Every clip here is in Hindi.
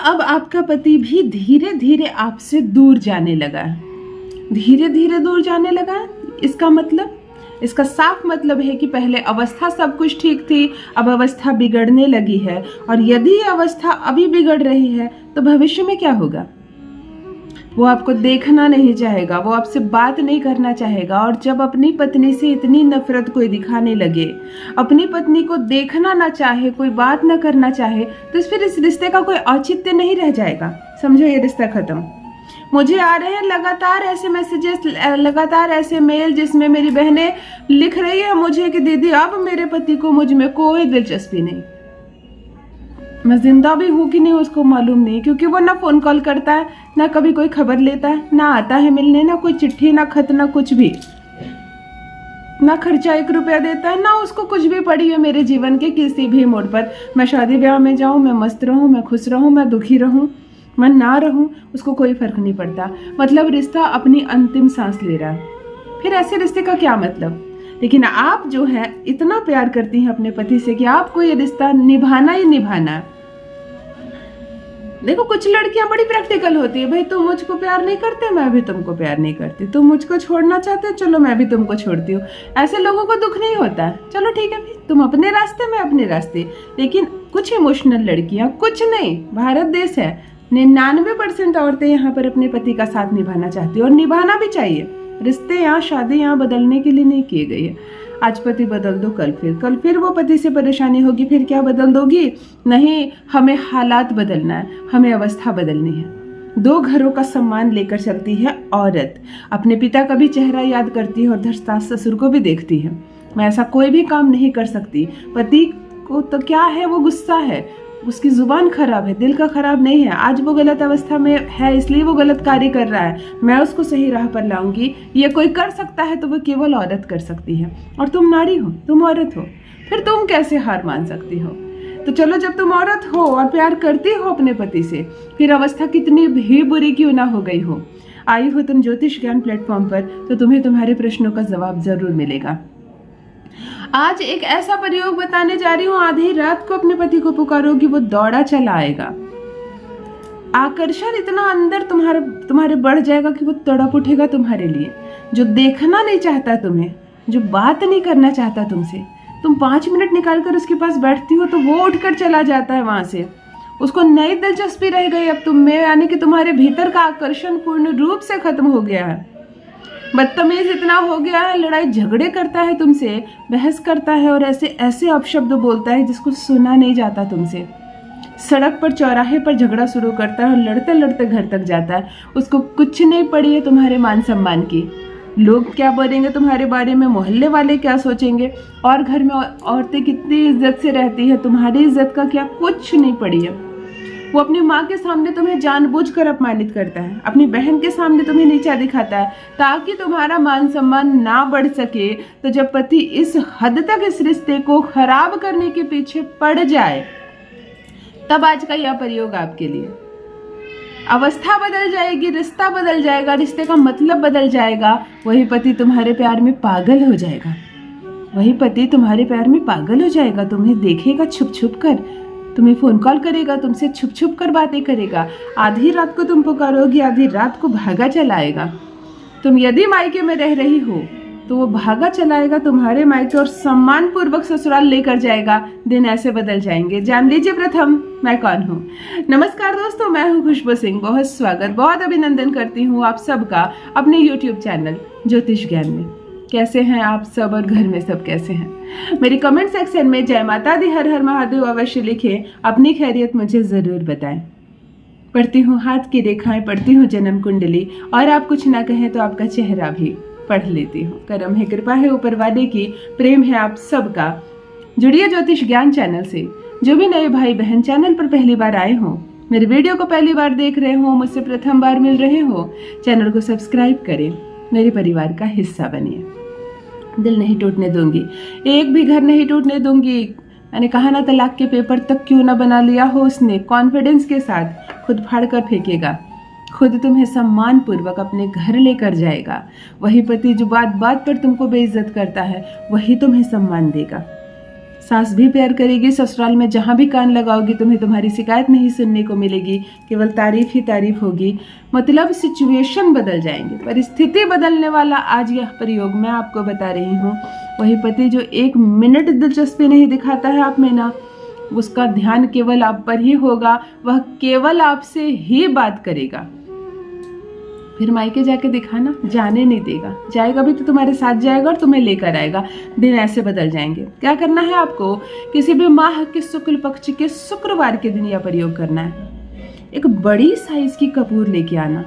अब आपका पति भी धीरे धीरे आपसे दूर जाने लगा है। धीरे धीरे दूर जाने लगा है, इसका साफ मतलब है कि पहले अवस्था सब कुछ ठीक थी, अब अवस्था बिगड़ने लगी है। और यदि ये अवस्था अभी बिगड़ रही है तो भविष्य में क्या होगा? वो आपको देखना नहीं चाहेगा, वो आपसे बात नहीं करना चाहेगा। और जब अपनी पत्नी से इतनी नफरत कोई दिखाने लगे, अपनी पत्नी को देखना ना चाहे, कोई बात ना करना चाहे, तो फिर इस रिश्ते का कोई औचित्य नहीं रह जाएगा। समझो, ये रिश्ता खत्म। मुझे आ रहे हैं लगातार ऐसे मैसेजेस, लगातार ऐसे मेल जिसमें मेरी बहनें लिख रही है मुझे कि दीदी अब मेरे पति को मुझ में कोई दिलचस्पी नहीं। मैं जिंदा भी हूँ कि नहीं उसको मालूम नहीं, क्योंकि वो ना फोन कॉल करता है, ना कभी कोई खबर लेता है, ना आता है मिलने, ना कोई चिट्ठी, ना खत, ना कुछ भी, ना खर्चा 1 रुपया देता है, ना उसको कुछ भी पड़ी है मेरे जीवन के किसी भी मोड़ पर। मैं शादी ब्याह में जाऊँ, मैं मस्त रहूँ, मैं खुश रहूँ, मैं दुखी रहूँ, मैं ना रहूँ, उसको कोई फर्क नहीं पड़ता। मतलब रिश्ता अपनी अंतिम सांस ले रहा है। फिर ऐसे रिश्ते का क्या मतलब? लेकिन आप जो है इतना प्यार करती हैं अपने पति से कि आपको ये रिश्ता निभाना ही निभाना है। देखो, कुछ लड़कियां बड़ी प्रैक्टिकल होती है। भाई तुम मुझको प्यार नहीं करते, मैं भी तुमको प्यार नहीं करती। तुम मुझको छोड़ना चाहते हो, चलो मैं भी तुमको छोड़ती हूँ। ऐसे लोगों को दुख नहीं होता है, चलो ठीक है, तुम अपने रास्ते, मैं अपने रास्ते। लेकिन कुछ इमोशनल लड़कियां, कुछ नहीं, भारत देश है, 99% औरतें यहाँ पर अपने पति का साथ निभाना चाहती है, और निभाना भी चाहिए। रिश्ते यहाँ, शादी यहाँ बदलने के लिए नहीं किए गए हैं। आज पति बदल दो, कल फिर वो पति से परेशानी होगी, फिर क्या बदल दोगी? नहीं, हमें हालात बदलना है, हमें अवस्था बदलनी है। 2 घरों का सम्मान लेकर चलती है औरत। अपने पिता का भी चेहरा याद करती है और सास ससुर को भी देखती है। मैं ऐसा कोई भी काम नहीं कर सकती। पति को तो क्या है, वो गुस्सा है, उसकी जुबान खराब है, दिल का खराब नहीं है। आज वो गलत अवस्था में है, इसलिए वो गलत कार्य कर रहा है। मैं उसको सही राह पर लाऊंगी। ये कोई कर सकता है तो वो केवल औरत कर सकती है। और तुम नारी हो, तुम औरत हो, फिर तुम कैसे हार मान सकती हो? तो चलो, जब तुम औरत हो और प्यार करती हो अपने पति से, फिर अवस्था कितनी भी बुरी क्यों ना हो गई हो, आई हो तुम ज्योतिष ज्ञान प्लेटफॉर्म पर, तो तुम्हें तुम्हारे प्रश्नों का जवाब जरूर मिलेगा। आज एक ऐसा प्रयोग बताने जा रही हूँ, आधी रात को अपने पति को पुकारोगी, वो दौड़ा चला आएगा। आकर्षण इतना अंदर तुम्हारे बढ़ जाएगा कि वो तड़प उठेगा तुम्हारे लिए। जो देखना नहीं चाहता तुम्हें, जो बात नहीं करना चाहता तुमसे, तुम 5 मिनट निकाल कर उसके पास बैठती हो तो वो उठकर चला जाता है वहां से। उसको नई दिलचस्पी रह गई अब तुम में, यानी कि तुम्हारे भीतर का आकर्षण पूर्ण रूप से खत्म हो गया है। बदतमीज इतना हो गया है, लड़ाई झगड़े करता है तुमसे, बहस करता है और ऐसे ऐसे अपशब्द बोलता है जिसको सुना नहीं जाता तुमसे। सड़क पर, चौराहे पर झगड़ा शुरू करता है और लड़ते लड़ते घर तक जाता है। उसको कुछ नहीं पड़ी है तुम्हारे मान सम्मान की। लोग क्या बोलेंगे तुम्हारे बारे में, मोहल्ले वाले क्या सोचेंगे, और घर में औरतें कितनी इज्जत से रहती है, तुम्हारी इज्जत का क्या कुछ नहीं पड़ी है। वो अपनी माँ के सामने तुम्हें जानबूझकर अपमानित करता है, अपनी बहन के सामने तुम्हें नीचा दिखाता है ताकि तुम्हारा मान सम्मान ना बढ़ सके। तो जब पति इस हद तक इस रिश्ते को खराब करने के पीछे पड़ जाए, तब आज का यह प्रयोग आपके लिए। अवस्था बदल जाएगी, रिश्ता बदल जाएगा, रिश्ते का मतलब बदल जाएगा। वही पति तुम्हारे प्यार में पागल हो जाएगा, वही पति तुम्हारे प्यार में पागल हो जाएगा। तुम्हें देखेगा छुप छुप कर, तुम्हें फोन कॉल करेगा, तुमसे छुप छुप कर बातें करेगा। आधी रात को तुम पुकारोगी, आधी रात को भागा चलाएगा। तुम यदि मायके में रह रही हो तो वो भागा चलाएगा तुम्हारे मायके और सम्मान पूर्वक ससुराल लेकर जाएगा। दिन ऐसे बदल जाएंगे। जान लीजिए प्रथम मैं कौन हूँ। नमस्कार दोस्तों, मैं हूँ खुशबू सिंह। बहुत स्वागत, बहुत अभिनंदन करती हूँ आप सबका अपने YouTube चैनल ज्योतिष ज्ञान में। कैसे हैं आप सब और घर में सब कैसे हैं? मेरी कमेंट सेक्शन में जय माता दी, हर हर महादेव अवश्य लिखें। अपनी खैरियत मुझे जरूर बताएं। पढ़ती हूँ हाथ की रेखाएं, पढ़ती हूँ जन्म कुंडली, और आप कुछ ना कहें तो आपका चेहरा भी पढ़ लेती हूँ। करम है, कृपा है ऊपर वाले की, प्रेम है आप सबका। जुड़िए ज्योतिष ज्ञान चैनल से। जो भी नए भाई बहन चैनल पर पहली बार आए हो, मेरे वीडियो को पहली बार देख रहे हो, मुझसे प्रथम बार मिल रहे हो, चैनल को सब्सक्राइब करें, मेरे परिवार का हिस्सा बनिए। दिल नहीं टूटने दूंगी, एक भी घर नहीं टूटने दूंगी। मैंने कहा ना, तलाक के पेपर तक क्यों ना बना लिया हो उसने, कॉन्फिडेंस के साथ खुद फाड़ कर फेंकेगा, खुद तुम्हें सम्मान पूर्वक अपने घर लेकर जाएगा। वही पति जो बात बात पर तुमको बेइज्जत करता है, वही तुम्हें सम्मान देगा। सास भी प्यार करेगी, ससुराल में जहाँ भी कान लगाओगी तुम्हें तुम्हारी शिकायत नहीं सुनने को मिलेगी, केवल तारीफ ही तारीफ होगी। मतलब सिचुएशन बदल जाएंगे, परिस्थिति बदलने वाला आज यह प्रयोग मैं आपको बता रही हूँ। वही पति जो 1 मिनट दिलचस्पी नहीं दिखाता है आप में ना, उसका ध्यान केवल आप पर ही होगा, वह केवल आपसे ही बात करेगा। फिर मायके जाके दिखाना, जाने नहीं देगा, जाएगा भी तो तुम्हारे साथ जाएगा और तुम्हें लेकर आएगा। दिन ऐसे बदल जाएंगे। क्या करना है आपको, किसी भी माह के शुक्ल पक्ष के शुक्रवार के दिन यह प्रयोग करना है। एक बड़ी साइज की कपूर लेके आना।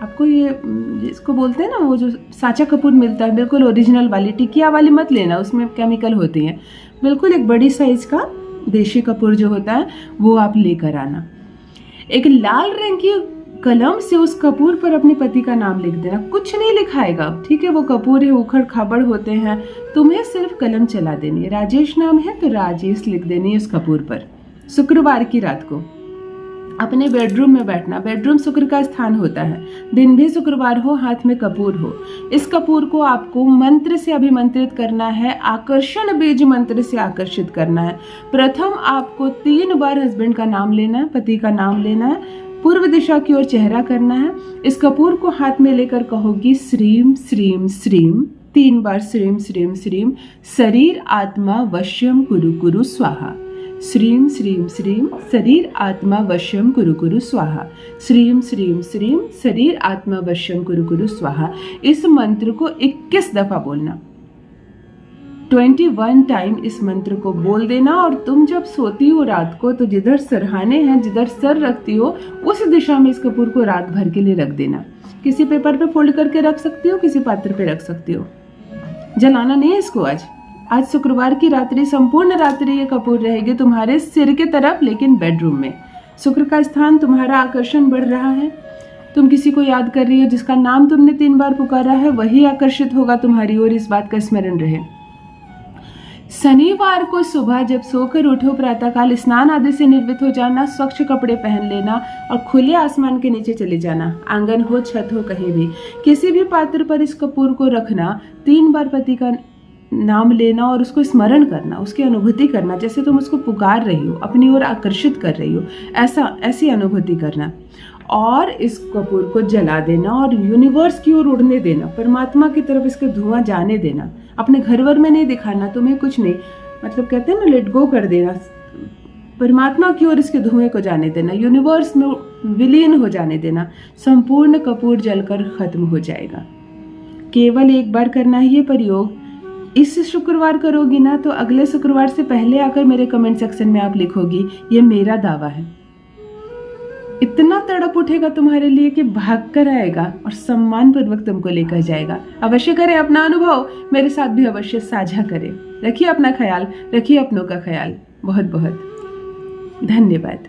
आपको ये जिसको बोलते हैं ना, वो जो साचा कपूर मिलता है, बिल्कुल ओरिजिनल वाली, टिकिया वाली मत लेना, उसमें केमिकल होती हैं। बिल्कुल एक बड़ी साइज का देशी कपूर जो होता है वो आप लेकर आना। एक लाल रंग की कलम से उस कपूर पर अपने पति का नाम लिख देना। कुछ नहीं लिखाएगा, ठीक है, वो कपूर है, उखड़ खाबड़ होते हैं, तुम्हें सिर्फ कलम चला देनी है। राजेश नाम है तो राजेश लिख देनी है उस कपूर पर। शुक्रवार की रात को अपने बेडरूम में बैठना। बेडरूम शुक्र का स्थान होता है। दिन भी शुक्रवार हो, हाथ में कपूर हो। इस कपूर को आपको मंत्र से अभिमंत्रित करना है, आकर्षण बीज मंत्र से आकर्षित करना है। प्रथम आपको 3 बार हस्बैंड का नाम लेना है, पति का नाम लेना है, पूर्व दिशा की ओर चेहरा करना है। इस कपूर को हाथ में लेकर कहोगी श्रीम श्रीम श्रीम, 3 बार श्रीम श्रीम श्रीम, शरीर आत्मा वश्यम कुरु कुरु स्वाहा। श्रीम श्रीम श्रीम, शरीर आत्मा वश्यम कुरु कुरु स्वाहा। श्रीम श्रीम श्रीम, शरीर आत्मा वश्यम कुरु कुरु स्वाहा। इस मंत्र को 21 दफा बोलना। 21 टाइम इस मंत्र को बोल देना। और तुम जब सोती हो रात को तो जिधर सरहाने हैं, जिधर सर रखती हो, उस दिशा में इस कपूर को रात भर के लिए रख देना। किसी पेपर पे फोल्ड करके रख सकती हो, किसी पात्र पे रख सकती हो। जलाना नहीं है इसको। आज शुक्रवार की रात्रि, संपूर्ण रात्रि ये कपूर रहेगी तुम्हारे सिर के तरफ, लेकिन बेडरूम में। शुक्र का स्थान, तुम्हारा आकर्षण बढ़ रहा है। तुम किसी को याद कर रही हो, जिसका नाम तुमने 3 बार पुकारा है, वही आकर्षित होगा तुम्हारी ओर। इस बात का स्मरण रहे। शनिवार को सुबह जब सोकर उठो, प्रातःकाल स्नान आदि से निर्वित हो जाना, स्वच्छ कपड़े पहन लेना और खुले आसमान के नीचे चले जाना। आंगन हो, छत हो, कहीं भी किसी भी पात्र पर इस कपूर को रखना। 3 बार पति का नाम लेना और उसको स्मरण करना, उसकी अनुभूति करना, जैसे तुम उसको पुकार रही हो, अपनी ओर आकर्षित कर रही हो, ऐसी अनुभूति करना। और इस कपूर को जला देना और यूनिवर्स की ओर उड़ने देना, परमात्मा की तरफ इसका धुआं जाने देना। अपने घर वर में नहीं दिखाना, तुम्हें कुछ नहीं, मतलब कहते हैं ना, लेट गो कर देना। परमात्मा की ओर इसके धुएं को जाने देना, यूनिवर्स में विलीन हो जाने देना। संपूर्ण कपूर जलकर खत्म हो जाएगा। केवल एक बार करना है ये प्रयोग। इस शुक्रवार करोगी ना तो अगले शुक्रवार से पहले आकर मेरे कमेंट सेक्शन में आप लिखोगी, ये मेरा दावा है। इतना तड़प उठेगा तुम्हारे लिए कि भाग कर आएगा और सम्मान पूर्वक तुमको लेकर जाएगा। अवश्य करें, अपना अनुभव मेरे साथ भी अवश्य साझा करें। रखिए अपना ख्याल, रखिए अपनों का ख्याल। बहुत बहुत धन्यवाद।